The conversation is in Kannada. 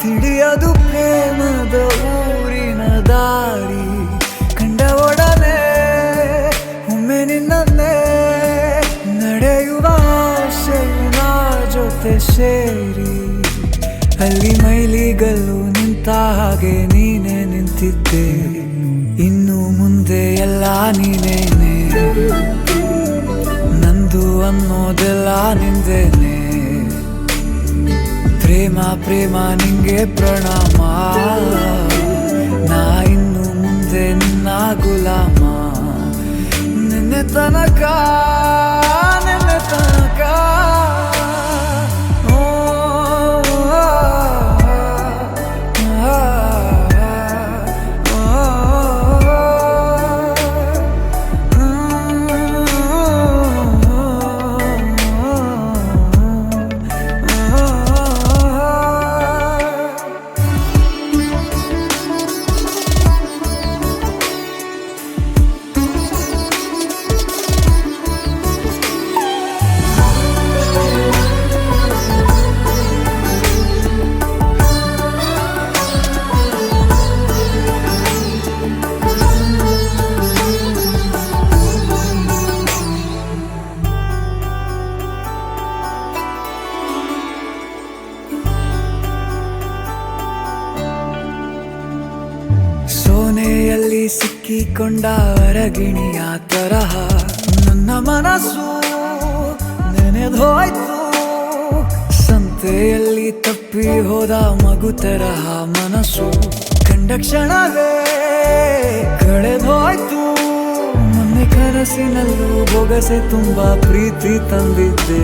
ತಿಳಿಯದು ಪ್ರೇಮದ ಊರಿನ ದಾರಿ ಕಂಡ ಒಡನೆ ಒಮ್ಮೆ ನಿನ್ನೇ ನಡೆಯುವ ಆಸೆಯ ಜೊತೆ ಸೇರಿ ಅಲ್ಲಿ ಮೈಲಿಗಲ್ಲು ನಿಂತ ಹಾಗೆ ನೀನೆ ನಿಂತಿದ್ದೆ ಇನ್ನು ಮುಂದೆ ಎಲ್ಲ ನೀನೇನೆ ನಂದು ಅನ್ನೋದೆಲ್ಲ ನಿಂದೇನೆ ಪ್ರೇಮ ಪ್ರೇಮ ನಿಂಗೆ ಪ್ರಣಾಮ ನಾ ಇನ್ನು ಮುಂದೆ ನಿನ್ನ ಗುಲಾಮ ನಿನ್ನೆ ತನಕ ಸೋನೆಯಲ್ಲಿ ಸಿಕ್ಕಿಕೊಂಡ ಅರಗಿಣಿಯ ತರಹ ನನ್ನ ಮನಸ್ಸು ನೆನೆದೋಯ್ತು ಸಂತೆಯಲ್ಲಿ ತಪ್ಪಿ ಹೋದ ಮಗು ತರಹ ಮನಸ್ಸು ಕಂಡ ಕ್ಷಣವೇ ಕಳೆದೋಯ್ತು ಮೊನ್ನೆ ಕನಸಿನಲ್ಲೂ ಬೊಗಸೆ ತುಂಬಾ ಪ್ರೀತಿ ತಂದಿದ್ದೆ